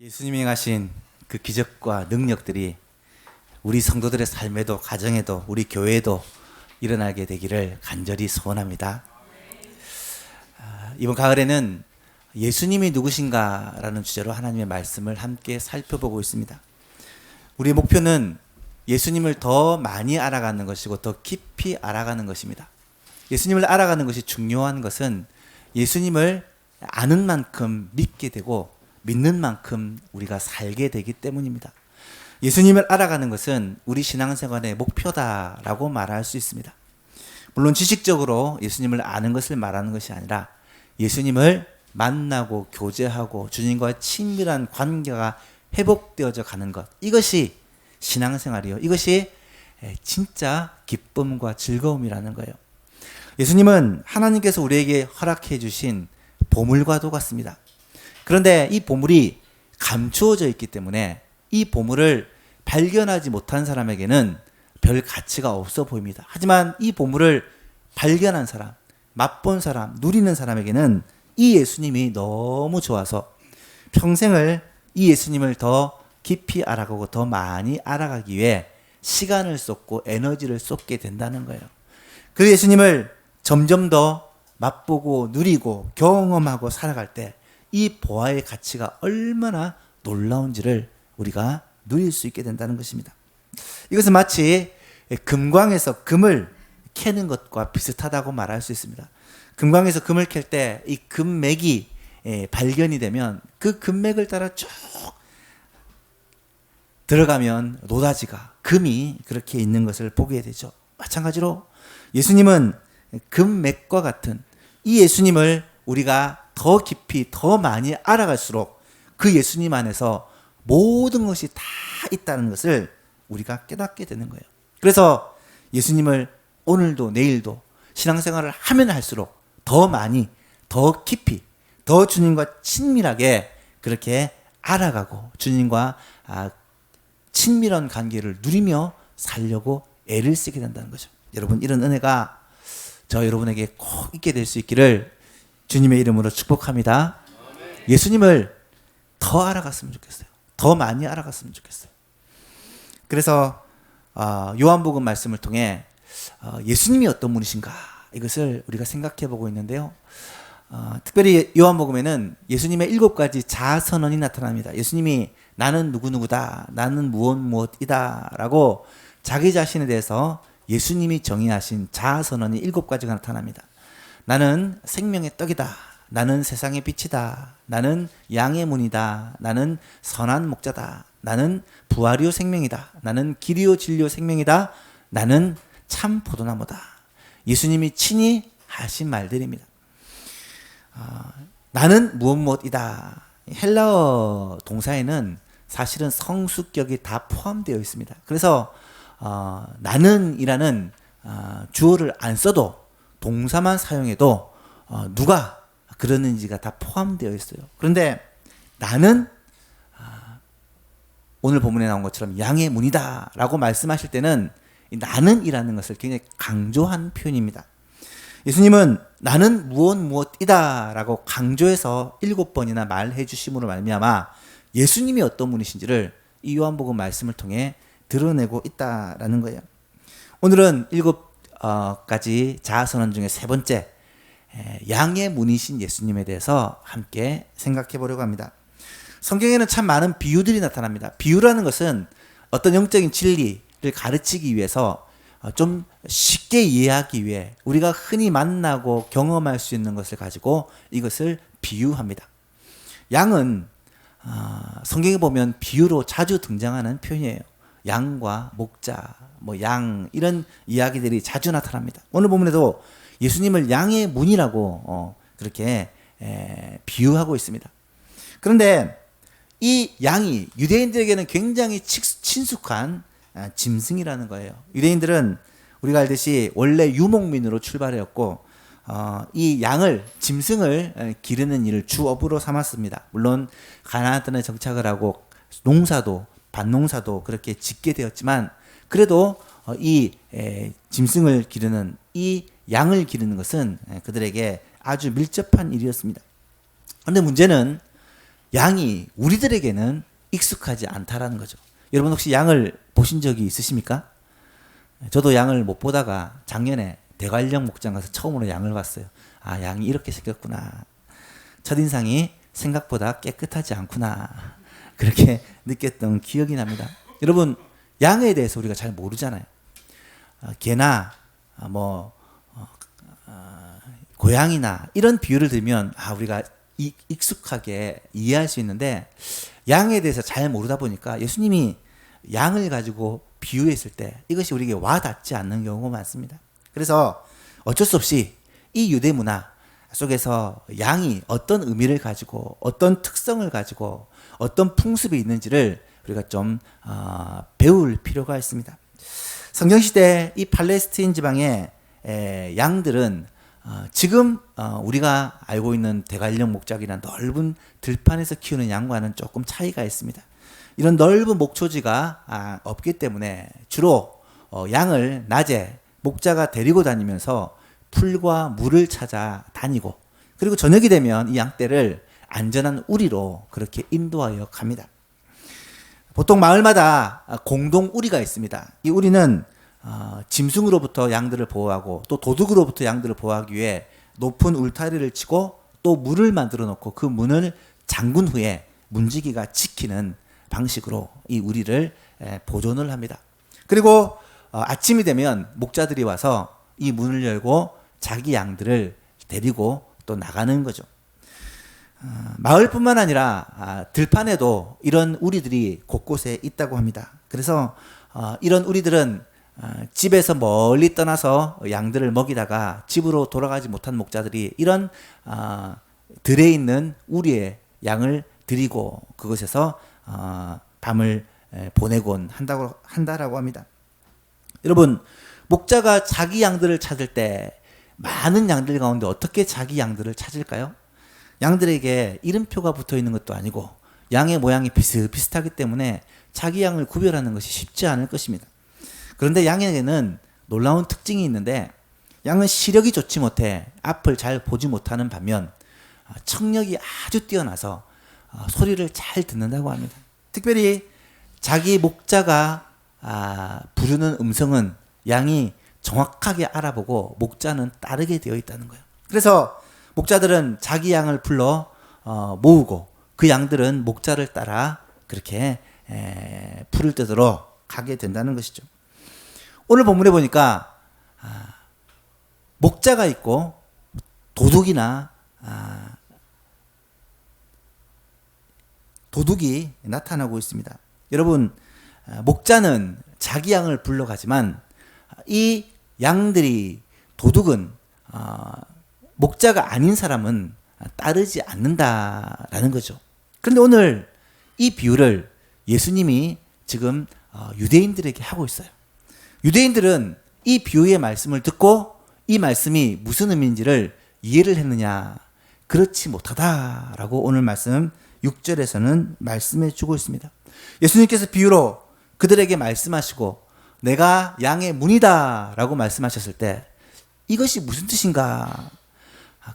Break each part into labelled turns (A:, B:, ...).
A: 예수님이 행하신 그 기적과 능력들이 우리 성도들의 삶에도 가정에도 우리 교회에도 일어나게 되기를 간절히 소원합니다. 이번 가을에는 예수님이 누구신가라는 주제로 하나님의 말씀을 함께 살펴보고 있습니다. 우리의 목표는 예수님을 더 많이 알아가는 것이고 더 깊이 알아가는 것입니다. 예수님을 알아가는 것이 중요한 것은 예수님을 아는 만큼 믿게 되고 믿는 만큼 우리가 살게 되기 때문입니다. 예수님을 알아가는 것은 우리 신앙생활의 목표다라고 말할 수 있습니다. 물론 지식적으로 예수님을 아는 것을 말하는 것이 아니라 예수님을 만나고 교제하고 주님과 친밀한 관계가 회복되어져 가는 것, 이것이 신앙생활이요, 이것이 진짜 기쁨과 즐거움이라는 거예요. 예수님은 하나님께서 우리에게 허락해 주신 보물과도 같습니다. 그런데 이 보물이 감추어져 있기 때문에 이 보물을 발견하지 못한 사람에게는 별 가치가 없어 보입니다. 하지만 이 보물을 발견한 사람, 맛본 사람, 누리는 사람에게는 이 예수님이 너무 좋아서 평생을 이 예수님을 더 깊이 알아가고 더 많이 알아가기 위해 시간을 쏟고 에너지를 쏟게 된다는 거예요. 그 예수님을 점점 더 맛보고 누리고 경험하고 살아갈 때 이 보화의 가치가 얼마나 놀라운지를 우리가 누릴 수 있게 된다는 것입니다. 이것은 마치 금광에서 금을 캐는 것과 비슷하다고 말할 수 있습니다. 금광에서 금을 캘 때 이 금맥이 발견이 되면 그 금맥을 따라 쭉 들어가면 노다지가, 금이 그렇게 있는 것을 보게 되죠. 마찬가지로 예수님은 금맥과 같은 이 예수님을 우리가 더 깊이 더 많이 알아갈수록 그 예수님 안에서 모든 것이 다 있다는 것을 우리가 깨닫게 되는 거예요. 그래서 예수님을 오늘도 내일도 신앙생활을 하면 할수록 더 많이, 더 깊이, 더 주님과 친밀하게 그렇게 알아가고 주님과 친밀한 관계를 누리며 살려고 애를 쓰게 된다는 거죠. 여러분, 이런 은혜가 저 여러분에게 꼭 있게 될 수 있기를 주님의 이름으로 축복합니다. 예수님을 더 알아갔으면 좋겠어요. 더 많이 알아갔으면 좋겠어요. 그래서 요한복음 말씀을 통해 예수님이 어떤 분이신가, 이것을 우리가 생각해 보고 있는데요. 특별히 요한복음에는 예수님의 7가지 자아선언이 나타납니다. 예수님이 나는 누구누구다, 나는 무엇이다 라고 자기 자신에 대해서 예수님이 정의하신 자아선언이 7가지가 나타납니다. 나는 생명의 떡이다, 나는 세상의 빛이다, 나는 양의 문이다, 나는 선한 목자다, 나는 부활이요 생명이다, 나는 길이요 진리요 생명이다, 나는 참 포도나무다. 예수님이 친히 하신 말들입니다. 나는 무엇이다. 헬라어 동사에는 사실은 성수격이 다 포함되어 있습니다. 그래서 나는이라는 주어를 안 써도 동사만 사용해도 누가 그러는지가 다 포함되어 있어요. 그런데 나는 오늘 본문에 나온 것처럼 양의 문이다 라고 말씀하실 때는 나는이라는 것을 굉장히 강조한 표현입니다. 예수님은 나는 무엇이다 라고 강조해서 7번이나 말해 주심으로 말미암아 예수님이 어떤 분이신지를 이 요한복음 말씀을 통해 드러내고 있다라는 거예요. 오늘은 7가지 자아선언 중에 3번째, 양의 문이신 예수님에 대해서 함께 생각해 보려고 합니다. 성경에는 참 많은 비유들이 나타납니다. 비유라는 것은 어떤 영적인 진리를 가르치기 위해서 좀 쉽게 이해하기 위해 우리가 흔히 만나고 경험할 수 있는 것을 가지고 이것을 비유합니다. 양은 성경에 보면 비유로 자주 등장하는 표현이에요. 양과 목자, 양, 이런 이야기들이 자주 나타납니다. 오늘 본문에도 예수님을 양의 문이라고 그렇게 비유하고 있습니다. 그런데 이 양이 유대인들에게는 굉장히 친숙한 짐승이라는 거예요. 유대인들은 우리가 알듯이 원래 유목민으로 출발하였고 이 양을, 짐승을 기르는 일을 주업으로 삼았습니다. 물론 가나안 땅에 정착을 하고 농사도, 밭농사도 그렇게 짓게 되었지만 그래도 이 짐승을 기르는, 이 양을 기르는 것은 그들에게 아주 밀접한 일이었습니다. 그런데 문제는 양이 우리들에게는 익숙하지 않다라는 거죠. 여러분 혹시 양을 보신 적이 있으십니까? 저도 양을 못 보다가 작년에 대관령 목장 가서 처음으로 양을 봤어요. 아, 양이 이렇게 생겼구나. 첫인상이 생각보다 깨끗하지 않구나. 그렇게 느꼈던 기억이 납니다. 여러분, 양에 대해서 우리가 잘 모르잖아요. 개나 고양이나 이런 비유를 들면 우리가 익숙하게 이해할 수 있는데, 양에 대해서 잘 모르다 보니까 예수님이 양을 가지고 비유했을 때 이것이 우리에게 와닿지 않는 경우가 많습니다. 그래서 어쩔 수 없이 이 유대 문화 속에서 양이 어떤 의미를 가지고 어떤 특성을 가지고 어떤 풍습이 있는지를 우리가 좀 배울 필요가 있습니다. 성경시대 이 팔레스타인 지방의 양들은 지금 우리가 알고 있는 대관령 목장이나 넓은 들판에서 키우는 양과는 조금 차이가 있습니다. 이런 넓은 목초지가 없기 때문에 주로 양을 낮에 목자가 데리고 다니면서 풀과 물을 찾아 다니고, 그리고 저녁이 되면 이 양떼를 안전한 우리로 그렇게 인도하여 갑니다. 보통 마을마다 공동 우리가 있습니다. 이 우리는 짐승으로부터 양들을 보호하고 또 도둑으로부터 양들을 보호하기 위해 높은 울타리를 치고 또 문을 만들어 놓고 그 문을 잠근 후에 문지기가 지키는 방식으로 이 우리를 보존을 합니다. 그리고 아침이 되면 목자들이 와서 이 문을 열고 자기 양들을 데리고 또 나가는 거죠. 마을뿐만 아니라 들판에도 이런 우리들이 곳곳에 있다고 합니다. 그래서 이런 우리들은 집에서 멀리 떠나서 양들을 먹이다가 집으로 돌아가지 못한 목자들이 이런 들에 있는 우리의 양을 드리고 그곳에서 밤을 보내곤 한다라고 합니다. 여러분, 목자가 자기 양들을 찾을 때 많은 양들 가운데 어떻게 자기 양들을 찾을까요? 양들에게 이름표가 붙어 있는 것도 아니고 양의 모양이 비슷비슷하기 때문에 자기 양을 구별하는 것이 쉽지 않을 것입니다. 그런데 양에게는 놀라운 특징이 있는데, 양은 시력이 좋지 못해 앞을 잘 보지 못하는 반면 청력이 아주 뛰어나서 소리를 잘 듣는다고 합니다. 특별히 자기 목자가 부르는 음성은 양이 정확하게 알아보고 목자는 따르게 되어 있다는 거예요. 그래서 목자들은 자기 양을 불러 모으고 그 양들은 목자를 따라 그렇게 풀을 뜯으러 가게 된다는 것이죠. 오늘 본문에 보니까 목자가 있고 도둑이나 도둑이 나타나고 있습니다. 여러분, 목자는 자기 양을 불러가지만 이 양들이, 도둑은 목자가 아닌 사람은 따르지 않는다라는 거죠. 그런데 오늘 이 비유를 예수님이 지금 유대인들에게 하고 있어요. 유대인들은 이 비유의 말씀을 듣고 이 말씀이 무슨 의미인지를 이해를 했느냐? 그렇지 못하다라고 오늘 말씀 6절에서는 말씀해 주고 있습니다. 예수님께서 비유로 그들에게 말씀하시고 내가 양의 문이다 라고 말씀하셨을 때 이것이 무슨 뜻인가?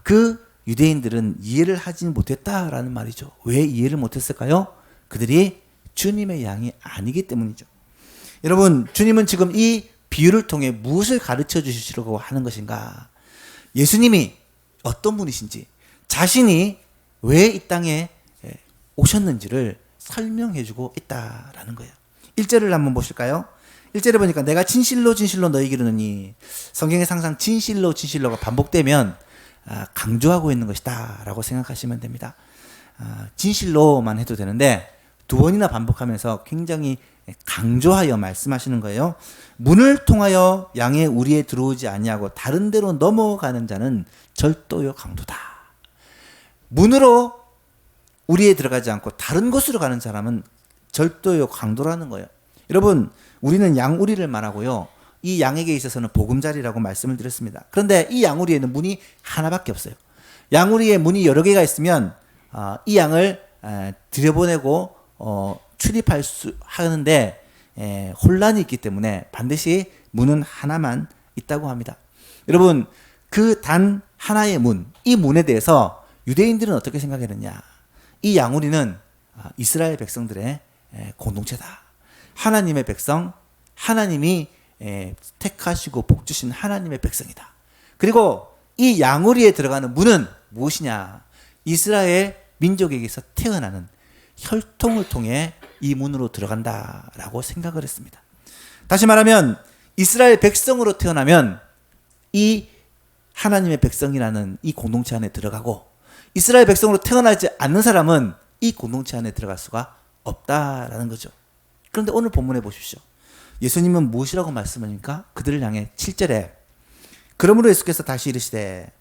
A: 그 유대인들은 이해를 하지 못했다라는 말이죠. 왜 이해를 못했을까요? 그들이 주님의 양이 아니기 때문이죠. 여러분, 주님은 지금 이 비유를 통해 무엇을 가르쳐 주시려고 하는 것인가? 예수님이 어떤 분이신지, 자신이 왜 이 땅에 오셨는지를 설명해 주고 있다라는 거예요. 1절을 한번 보실까요? 1절에 보니까 내가 진실로 진실로 너희에게 이르노니, 성경에 항상 진실로 진실로가 반복되면 강조하고 있는 것이다 라고 생각하시면 됩니다. 진실로만 해도 되는데 두 번이나 반복하면서 굉장히 강조하여 말씀하시는 거예요. 문을 통하여 양의 우리에 들어오지 아니하고 다른 데로 넘어가는 자는 절도요 강도다. 문으로 우리에 들어가지 않고 다른 곳으로 가는 사람은 절도요 강도라는 거예요. 여러분, 우리는 양우리를 말하고요, 이 양에게 있어서는 보금자리라고 말씀을 드렸습니다. 그런데 이 양우리에는 문이 하나밖에 없어요. 양우리에 문이 여러 개가 있으면 이 양을 들여보내고 출입할 수 하는데 혼란이 있기 때문에 반드시 문은 하나만 있다고 합니다. 여러분, 그 단 하나의 문, 이 문에 대해서 유대인들은 어떻게 생각했느냐? 이 양우리는 이스라엘 백성들의 공동체다. 하나님의 백성, 하나님이 택하시고 복주신 하나님의 백성이다. 그리고 이 양우리에 들어가는 문은 무엇이냐? 이스라엘 민족에게서 태어나는 혈통을 통해 이 문으로 들어간다라고 생각을 했습니다. 다시 말하면 이스라엘 백성으로 태어나면 이 하나님의 백성이라는 이 공동체 안에 들어가고, 이스라엘 백성으로 태어나지 않는 사람은 이 공동체 안에 들어갈 수가 없다라는 거죠. 그런데 오늘 본문에 보십시오. 예수님은 무엇이라고 말씀하십니까? 그들을 향해 7절에 그러므로 예수께서 다시 이르시되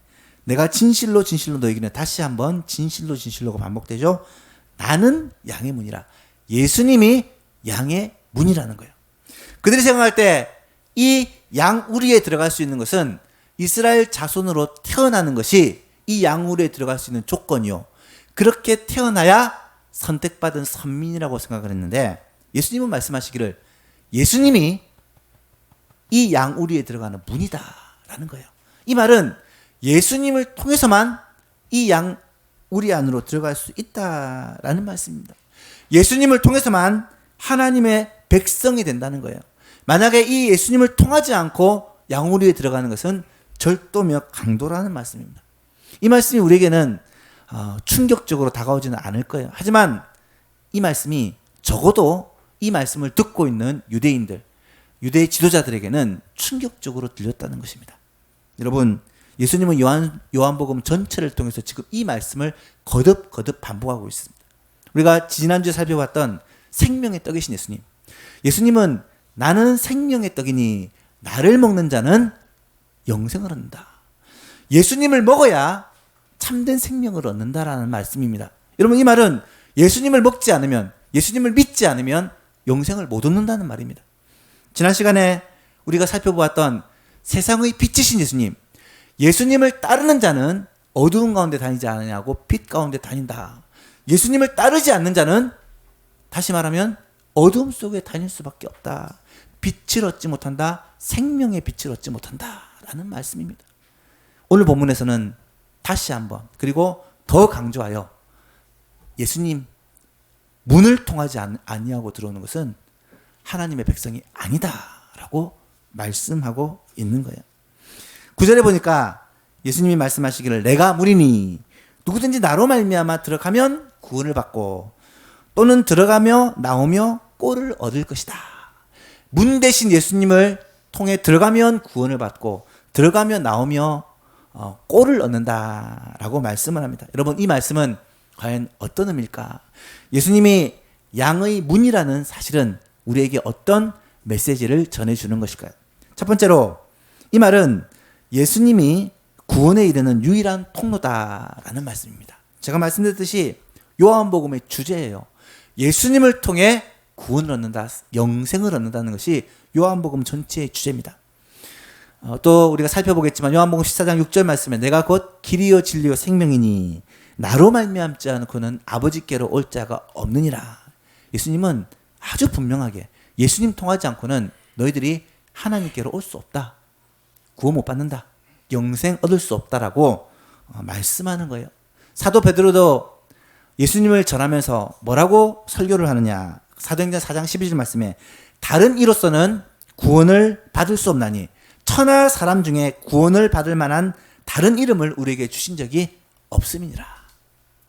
A: 내가 진실로 진실로 너희에게, 다시 한번 진실로 진실로가 반복되죠. 나는 양의 문이라. 예수님이 양의 문이라는 거예요. 그들이 생각할 때 이 양우리에 들어갈 수 있는 것은 이스라엘 자손으로 태어나는 것이 이 양우리에 들어갈 수 있는 조건이요, 그렇게 태어나야 선택받은 선민이라고 생각을 했는데, 예수님은 말씀하시기를 예수님이 이 양우리에 들어가는 문이다라는 거예요. 이 말은 예수님을 통해서만 이 양우리 안으로 들어갈 수 있다라는 말씀입니다. 예수님을 통해서만 하나님의 백성이 된다는 거예요. 만약에 이 예수님을 통하지 않고 양우리에 들어가는 것은 절도며 강도라는 말씀입니다. 이 말씀이 우리에게는 충격적으로 다가오지는 않을 거예요. 하지만 이 말씀이 적어도 이 말씀을 듣고 있는 유대인들, 유대 지도자들에게는 충격적으로 들렸다는 것입니다. 여러분, 예수님은 요한복음 전체를 통해서 지금 이 말씀을 거듭거듭 반복하고 있습니다. 우리가 지난주에 살펴봤던 생명의 떡이신 예수님, 예수님은 나는 생명의 떡이니 나를 먹는 자는 영생을 얻는다. 예수님을 먹어야 참된 생명을 얻는다라는 말씀입니다. 여러분, 이 말은 예수님을 먹지 않으면, 예수님을 믿지 않으면 영생을 못 얻는다는 말입니다. 지난 시간에 우리가 살펴보았던 세상의 빛이신 예수님, 예수님을 따르는 자는 어두운 가운데 다니지 않느냐고 빛 가운데 다닌다. 예수님을 따르지 않는 자는 다시 말하면 어둠 속에 다닐 수밖에 없다. 빛을 얻지 못한다. 생명의 빛을 얻지 못한다 라는 말씀입니다. 오늘 본문에서는 다시 한번, 그리고 더 강조하여 예수님 문을 통하지 아니하고 들어오는 것은 하나님의 백성이 아니다라고 말씀하고 있는 거예요. 9절에 보니까 예수님이 말씀하시기를 내가 문이니 누구든지 나로 말미암아 들어가면 구원을 받고 또는 들어가며 나오며 꼴을 얻을 것이다. 문 대신 예수님을 통해 들어가면 구원을 받고 들어가며 나오며 꼴을 얻는다라고 말씀을 합니다. 여러분, 이 말씀은 과연 어떤 의미일까? 예수님이 양의 문이라는 사실은 우리에게 어떤 메시지를 전해주는 것일까요? 첫 번째로 이 말은 예수님이 구원에 이르는 유일한 통로다라는 말씀입니다. 제가 말씀드렸듯이 요한복음의 주제예요. 예수님을 통해 구원을 얻는다, 영생을 얻는다는 것이 요한복음 전체의 주제입니다. 또 우리가 살펴보겠지만 요한복음 14장 6절 말씀에 내가 곧 길이요 진리요 생명이니 나로 말미암지 않고는 아버지께로 올 자가 없느니라. 예수님은 아주 분명하게 예수님 통하지 않고는 너희들이 하나님께로 올 수 없다. 구원 못 받는다. 영생 얻을 수 없다라고 말씀하는 거예요. 사도 베드로도 예수님을 전하면서 뭐라고 설교를 하느냐. 사도행전 4장 12절 말씀에 다른 이로서는 구원을 받을 수 없나니 천하 사람 중에 구원을 받을 만한 다른 이름을 우리에게 주신 적이 없음이니라.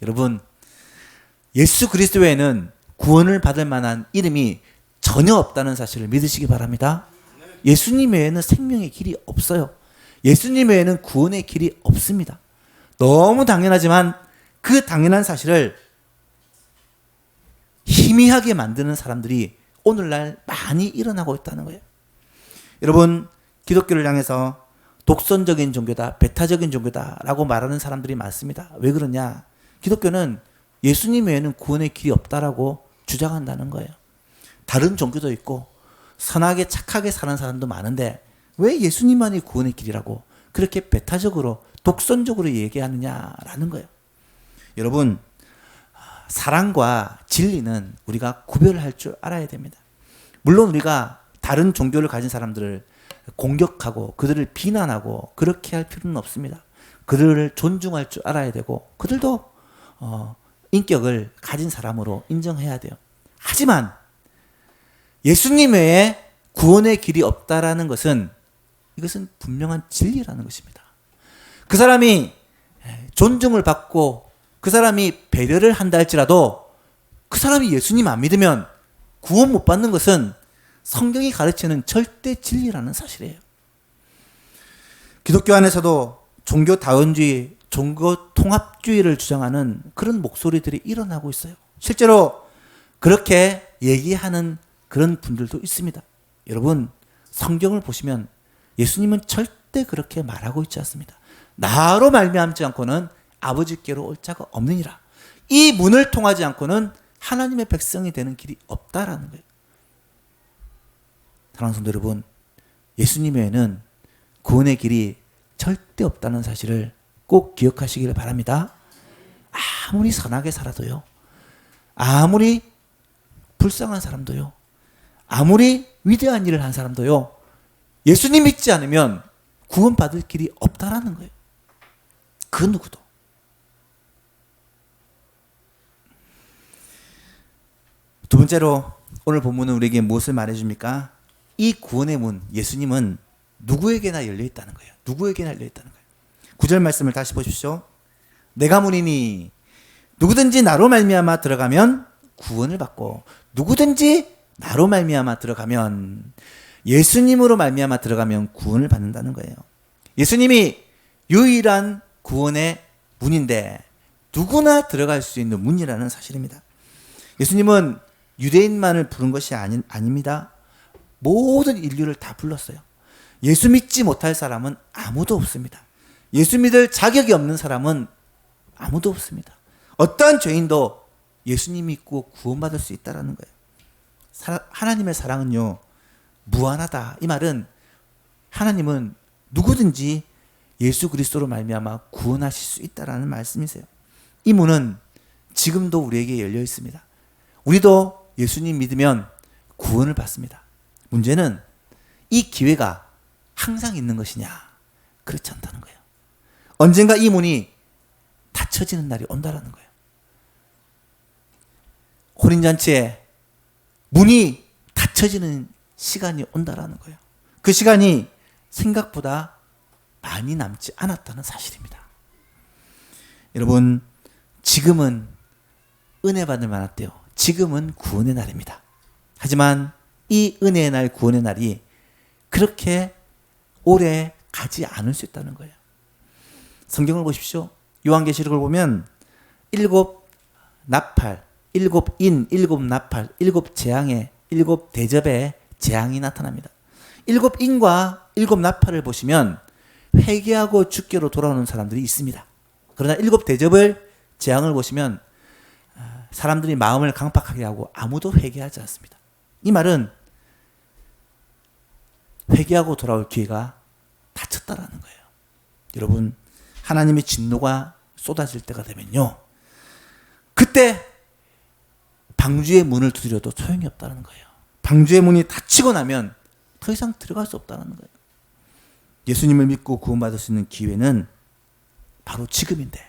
A: 여러분, 예수 그리스도 외에는 구원을 받을 만한 이름이 전혀 없다는 사실을 믿으시기 바랍니다. 예수님 외에는 생명의 길이 없어요. 예수님 외에는 구원의 길이 없습니다. 너무 당연하지만 그 당연한 사실을 희미하게 만드는 사람들이 오늘날 많이 일어나고 있다는 거예요. 여러분, 기독교를 향해서 독선적인 종교다, 배타적인 종교다라고 말하는 사람들이 많습니다. 왜 그러냐? 기독교는 예수님 외에는 구원의 길이 없다라고 주장한다는 거예요. 다른 종교도 있고 선하게 착하게 사는 사람도 많은데 왜 예수님만이 구원의 길이라고 그렇게 배타적으로 독선적으로 얘기하느냐라는 거예요. 여러분, 사랑과 진리는 우리가 구별을 할 줄 알아야 됩니다. 물론 우리가 다른 종교를 가진 사람들을 공격하고 그들을 비난하고 그렇게 할 필요는 없습니다. 그들을 존중할 줄 알아야 되고 그들도 인격을 가진 사람으로 인정해야 돼요. 하지만 예수님 외에 구원의 길이 없다라는 것은 이것은 분명한 진리라는 것입니다. 그 사람이 존중을 받고 그 사람이 배려를 한다 할지라도 그 사람이 예수님 안 믿으면 구원 못 받는 것은 성경이 가르치는 절대 진리라는 사실이에요. 기독교 안에서도 종교 다원주의, 종교 통합주의를 주장하는 그런 목소리들이 일어나고 있어요. 실제로 그렇게 얘기하는 그런 분들도 있습니다. 여러분, 성경을 보시면 예수님은 절대 그렇게 말하고 있지 않습니다. 나로 말미암지 않고는 아버지께로 올 자가 없느니라. 이 문을 통하지 않고는 하나님의 백성이 되는 길이 없다라는 거예요. 사랑하는 성도 여러분, 예수님 외에는 구원의 길이 절대 없다는 사실을 꼭 기억하시기를 바랍니다. 아무리 선하게 살아도요, 아무리 불쌍한 사람도요, 아무리 위대한 일을 한 사람도요, 예수님 믿지 않으면 구원받을 길이 없다라는 거예요. 그 누구도. 두 번째로 오늘 본문은 우리에게 무엇을 말해줍니까? 이 구원의 문, 예수님은 누구에게나 열려있다는 거예요. 누구에게나 열려있다는 거예요. 9절 말씀을 다시 보십시오. 내가 문이니 누구든지 나로 말미암아 들어가면 구원을 받고, 누구든지 나로 말미암아 들어가면, 예수님으로 말미암아 들어가면 구원을 받는다는 거예요. 예수님이 유일한 구원의 문인데 누구나 들어갈 수 있는 문이라는 사실입니다. 예수님은 유대인만을 부른 것이 아닙니다. 모든 인류를 다 불렀어요. 예수 믿지 못할 사람은 아무도 없습니다. 예수 믿을 자격이 없는 사람은 아무도 없습니다. 어떠한 죄인도 예수님 믿고 구원받을 수 있다는 거예요. 하나님의 사랑은요, 무한하다. 이 말은 하나님은 누구든지 예수 그리스도로 말미암아 구원하실 수 있다라는 말씀이세요. 이 문은 지금도 우리에게 열려 있습니다. 우리도 예수님 믿으면 구원을 받습니다. 문제는 이 기회가 항상 있는 것이냐? 그렇지 않다는 거예요. 언젠가 이 문이 닫혀지는 날이 온다라는 거예요. 혼인잔치에 문이 닫혀지는 시간이 온다라는 거예요. 그 시간이 생각보다 많이 남지 않았다는 사실입니다. 여러분, 지금은 은혜 받을 만할 때요. 지금은 구원의 날입니다. 하지만 이 은혜의 날, 구원의 날이 그렇게 오래 가지 않을 수 있다는 거예요. 성경을 보십시오. 요한계시록을 보면 7 나팔, 7 인, 7 나팔, 7 재앙의 7 대접의 재앙이 나타납니다. 7 인과 7 나팔을 보시면 회개하고 주께로 돌아오는 사람들이 있습니다. 그러나 7 대접을 재앙을 보시면 사람들이 마음을 강팍하게 하고 아무도 회개하지 않습니다. 이 말은 회개하고 돌아올 기회가 닫혔다라는 거예요. 여러분, 하나님의 진노가 쏟아질 때가 되면요, 그때 방주의 문을 두드려도 소용이 없다는 거예요. 방주의 문이 닫히고 나면 더 이상 들어갈 수 없다는 거예요. 예수님을 믿고 구원받을 수 있는 기회는 바로 지금인데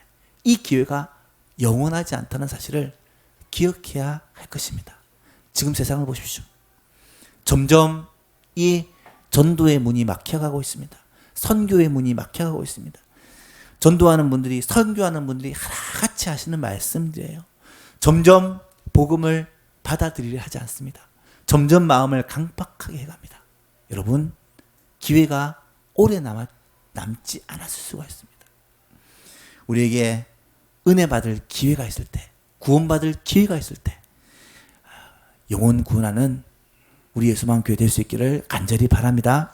A: 이 기회가 영원하지 않다는 사실을 기억해야 할 것입니다. 지금 세상을 보십시오. 점점 이 전도의 문이 막혀가고 있습니다. 선교의 문이 막혀가고 있습니다. 전도하는 분들이, 선교하는 분들이 하나같이 하시는 말씀들이에요. 점점 복음을 받아들이려 하지 않습니다. 점점 마음을 강팍하게 해갑니다. 여러분, 기회가 오래 남지 않았을 수가 있습니다. 우리에게 은혜 받을 기회가 있을 때, 구원받을 기회가 있을 때 영혼 구원하는 우리 예수만 교회 될 수 있기를 간절히 바랍니다.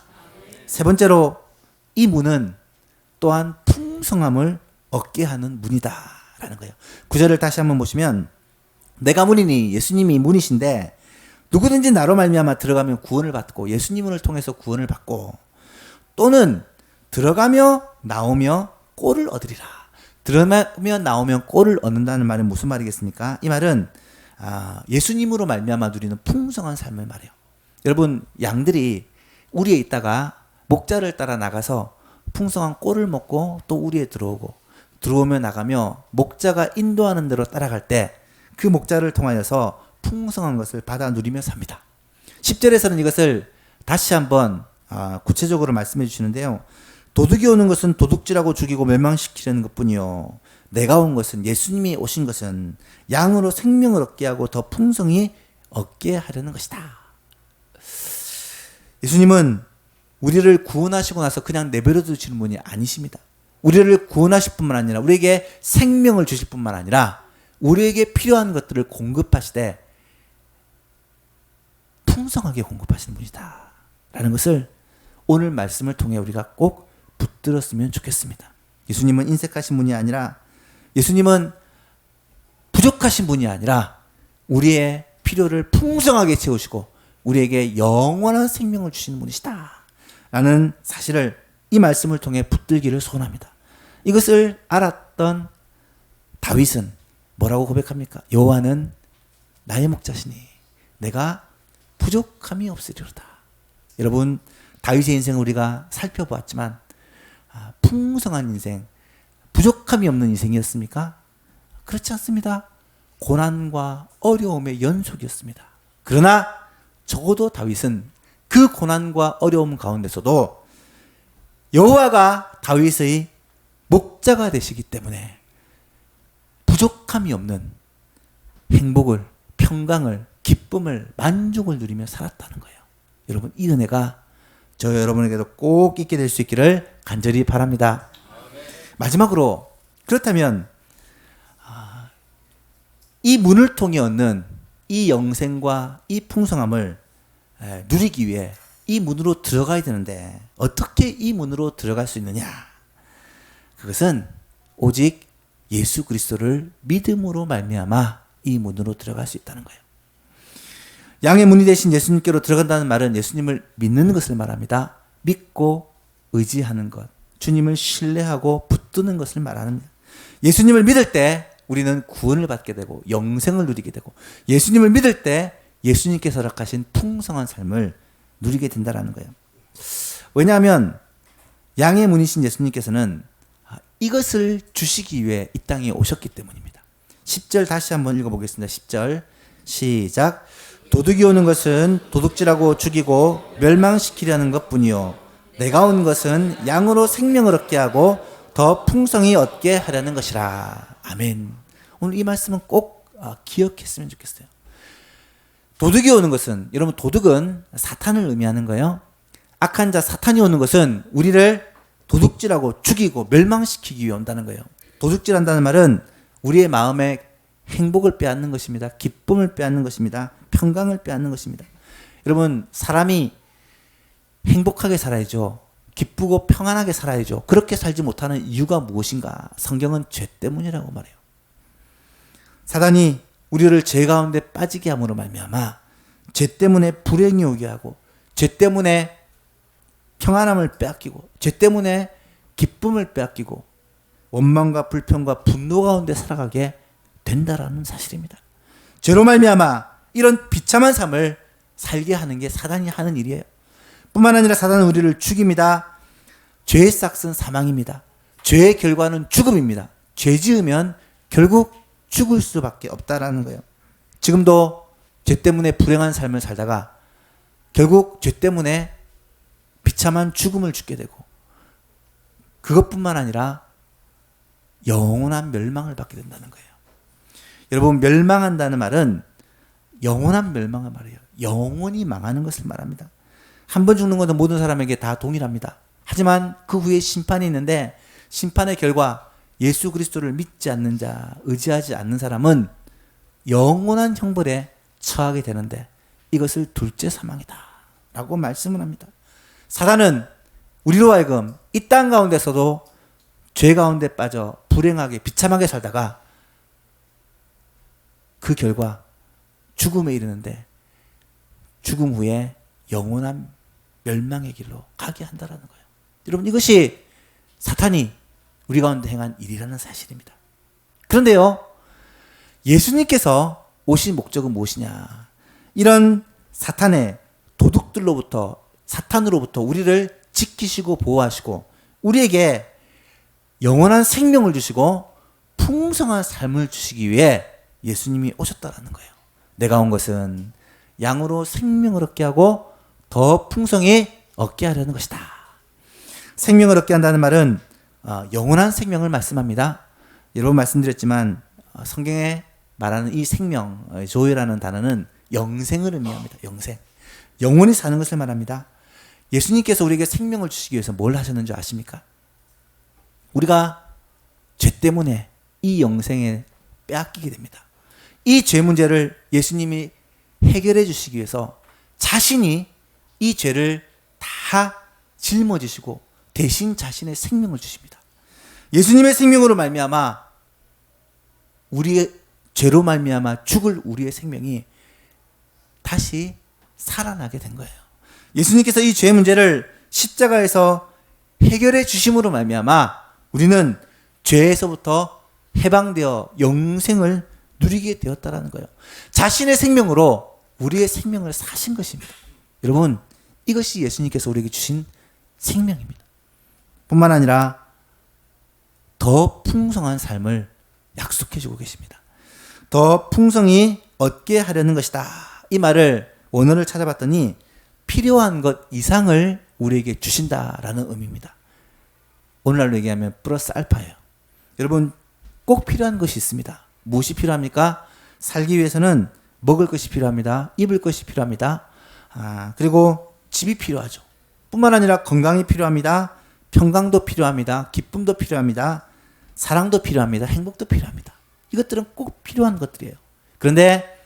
A: 세 번째로, 이 문은 또한 풍성함을 얻게 하는 문이다라는 거예요. 9절을 다시 한번 보시면, 내가 문이니, 예수님이 문이신데 누구든지 나로 말미암아 들어가면 구원을 받고, 예수님을 통해서 구원을 받고, 또는 들어가며 나오며 꼴을 얻으리라. 들어가며 나오면 꼴을 얻는다는 말은 무슨 말이겠습니까? 이 말은 예수님으로 말미암아 누리는 풍성한 삶을 말해요. 여러분, 양들이 우리에 있다가 목자를 따라 나가서 풍성한 꼴을 먹고 또 우리에 들어오고, 들어오며 나가며 목자가 인도하는 대로 따라갈 때 그 목자를 통하여서 풍성한 것을 받아 누리며 삽니다. 10절에서는 이것을 다시 한번 구체적으로 말씀해 주시는데요. 도둑이 오는 것은 도둑질하고 죽이고 멸망시키려는 것뿐이요. 내가 온 것은, 예수님이 오신 것은 양으로 생명을 얻게 하고 더 풍성히 얻게 하려는 것이다. 예수님은 우리를 구원하시고 나서 그냥 내버려 두시는 분이 아니십니다. 우리를 구원하실 뿐만 아니라 우리에게 생명을 주실 뿐만 아니라 우리에게 필요한 것들을 공급하시되 풍성하게 공급하시는 분이다 라는 것을 오늘 말씀을 통해 우리가 꼭 붙들었으면 좋겠습니다. 예수님은 인색하신 분이 아니라, 예수님은 부족하신 분이 아니라 우리의 필요를 풍성하게 채우시고 우리에게 영원한 생명을 주시는 분이시다 라는 사실을 이 말씀을 통해 붙들기를 소원합니다. 이것을 알았던 다윗은 뭐라고 고백합니까? 여호와는 나의 목자시니 내가 부족함이 없으리로다. 여러분, 다윗의 인생을 우리가 살펴보았지만 풍성한 인생, 부족함이 없는 인생이었습니까? 그렇지 않습니다. 고난과 어려움의 연속이었습니다. 그러나 적어도 다윗은 그 고난과 어려움 가운데서도 여호와가 다윗의 목자가 되시기 때문에 부족함이 없는 행복을, 평강을, 기쁨을, 만족을 누리며 살았다는 거예요. 여러분, 이 은혜가 저 여러분에게도 꼭 있게 될 수 있기를 간절히 바랍니다. 마지막으로, 그렇다면 이 문을 통해 얻는 이 영생과 이 풍성함을 누리기 위해 이 문으로 들어가야 되는데 어떻게 이 문으로 들어갈 수 있느냐? 그것은 오직 예수 그리스도를 믿음으로 말미암아 이 문으로 들어갈 수 있다는 거예요. 양의 문이 되신 예수님께로 들어간다는 말은 예수님을 믿는 것을 말합니다. 믿고 의지하는 것, 주님을 신뢰하고 붙드는 것을 말합니다. 예수님을 믿을 때 우리는 구원을 받게 되고 영생을 누리게 되고, 예수님을 믿을 때 예수님께서 허락하신 풍성한 삶을 누리게 된다는 거예요. 왜냐하면 양의 문이신 예수님께서는 이것을 주시기 위해 이 땅에 오셨기 때문입니다. 10절 다시 한번 읽어보겠습니다. 10절 시작. 도둑이 오는 것은 도둑질하고 죽이고 멸망시키려는 것뿐이요 내가 온 것은 양으로 생명을 얻게 하고 더 풍성히 얻게 하려는 것이라. 아멘. 오늘 이 말씀은 꼭 기억했으면 좋겠어요. 도둑이 오는 것은, 여러분, 도둑은 사탄을 의미하는 거예요. 악한 자 사탄이 오는 것은 우리를 도둑질하고 죽이고 멸망시키기 위해 온다는 거예요. 도둑질한다는 말은 우리의 마음에 행복을 빼앗는 것입니다. 기쁨을 빼앗는 것입니다. 평강을 빼앗는 것입니다. 여러분, 사람이 행복하게 살아야죠. 기쁘고 평안하게 살아야죠. 그렇게 살지 못하는 이유가 무엇인가? 성경은 죄 때문이라고 말해요. 사단이 우리를 죄 가운데 빠지게 함으로 말미암아 죄 때문에 불행이 오게 하고, 죄 때문에 평안함을 빼앗기고, 죄 때문에 기쁨을 빼앗기고 원망과 불평과 분노 가운데 살아가게 된다라는 사실입니다. 죄로 말미암아 이런 비참한 삶을 살게 하는 게 사단이 하는 일이에요. 뿐만 아니라 사단은 우리를 죽입니다. 죄의 싹은 사망입니다. 죄의 결과는 죽음입니다. 죄 지으면 결국 죽을 수밖에 없다라는 거예요. 지금도 죄 때문에 불행한 삶을 살다가 결국 죄 때문에 비참한 죽음을 죽게 되고, 그것뿐만 아니라 영원한 멸망을 받게 된다는 거예요. 여러분, 멸망한다는 말은 영원한 멸망을 말해요. 영원히 망하는 것을 말합니다. 한 번 죽는 것은 모든 사람에게 다 동일합니다. 하지만 그 후에 심판이 있는데, 심판의 결과 예수 그리스도를 믿지 않는 자, 의지하지 않는 사람은 영원한 형벌에 처하게 되는데 이것을 둘째 사망이다 라고 말씀을 합니다. 사단은 우리로 하여금 이 땅 가운데서도 죄 가운데 빠져 불행하게 비참하게 살다가 그 결과 죽음에 이르는데 죽음 후에 영원한 멸망의 길로 가게 한다라는 거예요. 여러분, 이것이 사탄이 우리 가운데 행한 일이라는 사실입니다. 그런데요, 예수님께서 오신 목적은 무엇이냐? 이런 사탄의 도둑들로부터, 사탄으로부터 우리를 지키시고 보호하시고 우리에게 영원한 생명을 주시고 풍성한 삶을 주시기 위해 예수님이 오셨다라는 거예요. 내가 온 것은 양으로 생명을 얻게 하고 더 풍성히 얻게 하려는 것이다. 생명을 얻게 한다는 말은 영원한 생명을 말씀합니다. 여러분 말씀드렸지만 성경에 말하는 이 생명, 조이라는 단어는 영생을 의미합니다. 영생. 영원히 사는 것을 말합니다. 예수님께서 우리에게 생명을 주시기 위해서 뭘 하셨는지 아십니까? 우리가 죄 때문에 이 영생에 빼앗기게 됩니다. 이 죄 문제를 예수님이 해결해 주시기 위해서 자신이 이 죄를 다 짊어지시고 대신 자신의 생명을 주십니다. 예수님의 생명으로 말미암아 우리의 죄로 말미암아 죽을 우리의 생명이 다시 살아나게 된 거예요. 예수님께서 이 죄 문제를 십자가에서 해결해 주심으로 말미암아 우리는 죄에서부터 해방되어 영생을 누리게 되었다라는 거예요. 자신의 생명으로 우리의 생명을 사신 것입니다. 여러분, 이것이 예수님께서 우리에게 주신 생명입니다. 뿐만 아니라 더 풍성한 삶을 약속해 주고 계십니다. 더 풍성히 얻게 하려는 것이다. 이 말을 원어를 찾아봤더니 필요한 것 이상을 우리에게 주신다라는 의미입니다. 오늘날로 얘기하면 플러스 알파예요. 여러분, 꼭 필요한 것이 있습니다. 무엇이 필요합니까? 살기 위해서는 먹을 것이 필요합니다. 입을 것이 필요합니다. 그리고 집이 필요하죠. 뿐만 아니라 건강이 필요합니다. 평강도 필요합니다. 기쁨도 필요합니다. 사랑도 필요합니다. 행복도 필요합니다. 이것들은 꼭 필요한 것들이에요. 그런데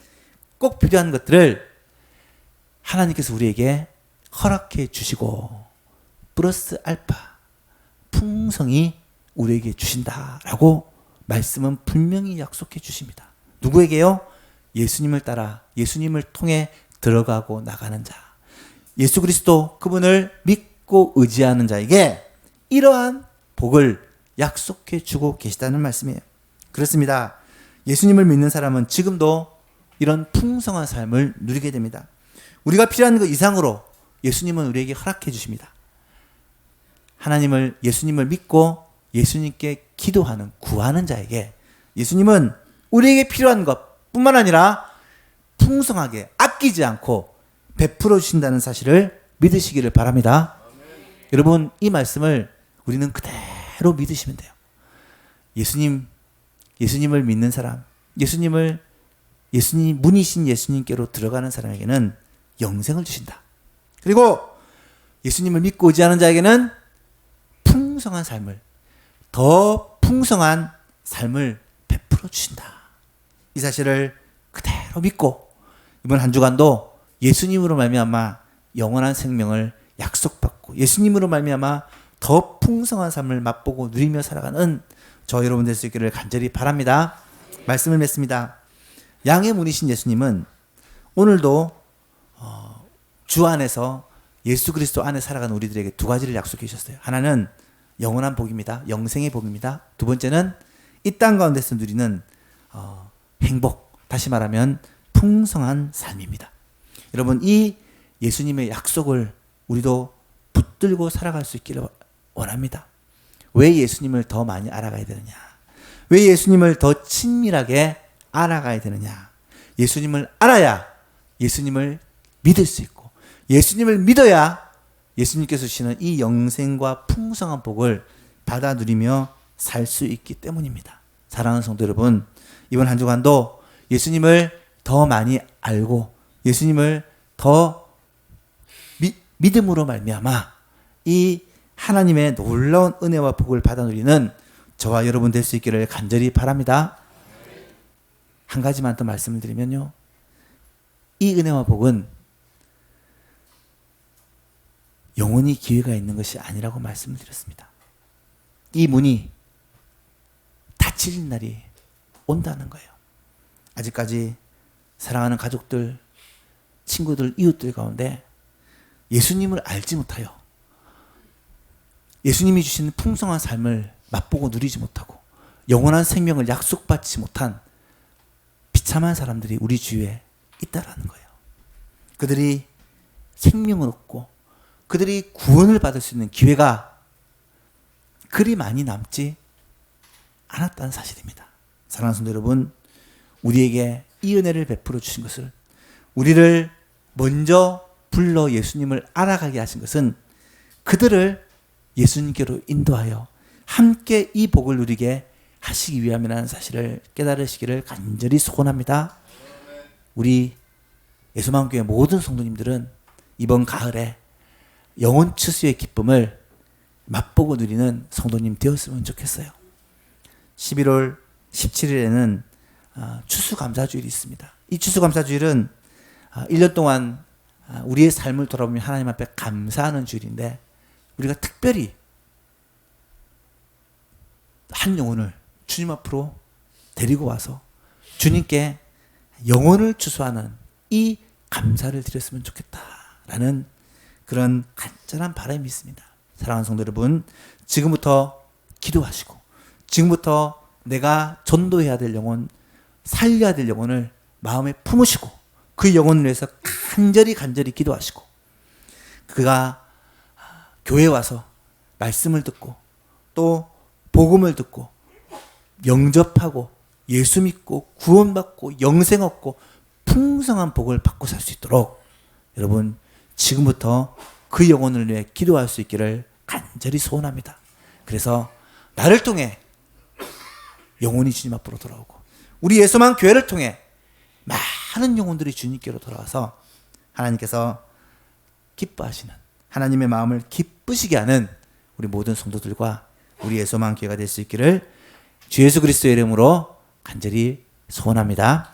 A: 꼭 필요한 것들을 하나님께서 우리에게 허락해 주시고 플러스 알파 풍성히 우리에게 주신다라고 말씀은 분명히 약속해 주십니다. 누구에게요? 예수님을 따라 예수님을 통해 들어가고 나가는 자, 예수 그리스도 그분을 믿고 의지하는 자에게 이러한 복을 약속해 주고 계시다는 말씀이에요. 그렇습니다. 예수님을 믿는 사람은 지금도 이런 풍성한 삶을 누리게 됩니다. 우리가 필요한 것 이상으로 예수님은 우리에게 허락해 주십니다. 예수님을 믿고 예수님께 기도하는, 구하는 자에게 예수님은 우리에게 필요한 것뿐만 아니라 풍성하게 아끼지 않고 베풀어 주신다는 사실을 믿으시기를 바랍니다. 여러분, 이 말씀을 우리는 그대로 믿으시면 돼요. 예수님을 믿는 사람, 문이신 예수님께로 들어가는 사람에게는 영생을 주신다. 그리고 예수님을 믿고 의지하는 자에게는 풍성한 삶을, 더 풍성한 삶을 베풀어 주신다. 이 사실을 그대로 믿고 이번 한 주간도 예수님으로 말미암아 영원한 생명을 약속받고 예수님으로 말미암아 더 풍성한 삶을 맛보고 누리며 살아가는 저 여러분 될 수 있기를 간절히 바랍니다. 말씀을 맺습니다. 양의 문이신 예수님은 오늘도 주 안에서 예수 그리스도 안에 살아가는 우리들에게 두 가지를 약속해 주셨어요. 하나는 영원한 복입니다. 영생의 복입니다. 두 번째는 이 땅 가운데서 누리는 행복, 다시 말하면 풍성한 삶입니다. 여러분, 이 예수님의 약속을 우리도 붙들고 살아갈 수 있기를 원합니다. 왜 예수님을 더 많이 알아가야 되느냐? 왜 예수님을 더 친밀하게 알아가야 되느냐? 예수님을 알아야 예수님을 믿을 수 있고, 예수님을 믿어야 예수님께서 주시는 이 영생과 풍성한 복을 받아 누리며 살 수 있기 때문입니다. 사랑하는 성도 여러분, 이번 한 주간도 예수님을 더 많이 알고 예수님을 더 믿음으로 말미암아 이 하나님의 놀라운 은혜와 복을 받아 누리는 저와 여러분 될 수 있기를 간절히 바랍니다. 한 가지만 더 말씀을 드리면요, 이 은혜와 복은 영원히 기회가 있는 것이 아니라고 말씀을 드렸습니다. 이 문이 닫힐 날이 온다는 거예요. 아직까지 사랑하는 가족들, 친구들, 이웃들 가운데 예수님을 알지 못하여 예수님이 주신 풍성한 삶을 맛보고 누리지 못하고 영원한 생명을 약속받지 못한 비참한 사람들이 우리 주위에 있다라는 거예요. 그들이 생명을 얻고 그들이 구원을 받을 수 있는 기회가 그리 많이 남지 않았다는 사실입니다. 사랑하는 성도 여러분, 우리에게 이 은혜를 베풀어 주신 것을, 우리를 먼저 불러 예수님을 알아가게 하신 것은 그들을 예수님께로 인도하여 함께 이 복을 누리게 하시기 위함이라는 사실을 깨달으시기를 간절히 소원합니다. 우리 예수만교회 모든 성도님들은 이번 가을에 영혼 추수의 기쁨을 맛보고 누리는 성도님 되었으면 좋겠어요. 11월 17일에는 추수감사주일이 있습니다. 이 추수감사주일은 1년 동안 우리의 삶을 돌아보며 하나님 앞에 감사하는 주일인데, 우리가 특별히 한 영혼을 주님 앞으로 데리고 와서 주님께 영혼을 추수하는 이 감사를 드렸으면 좋겠다라는 그런 간절한 바람이 있습니다. 사랑하는 성도 여러분, 지금부터 기도하시고, 지금부터 내가 전도해야 될 영혼, 살려야 될 영혼을 마음에 품으시고, 그 영혼을 위해서 간절히 기도하시고, 그가 교회에 와서 말씀을 듣고 또 복음을 듣고 영접하고 예수 믿고 구원받고 영생 얻고 풍성한 복을 받고 살 수 있도록 여러분 지금부터 그 영혼을 위해 기도할 수 있기를 간절히 소원합니다. 그래서 나를 통해 영혼이 주님 앞으로 돌아오고, 우리 예수만 교회를 통해 많은 영혼들이 주님께로 돌아와서 하나님께서 기뻐하시는, 하나님의 마음을 기쁘시게 하는 우리 모든 성도들과 우리 예수만 교회가 될 수 있기를 주 예수 그리스도의 이름으로 간절히 소원합니다.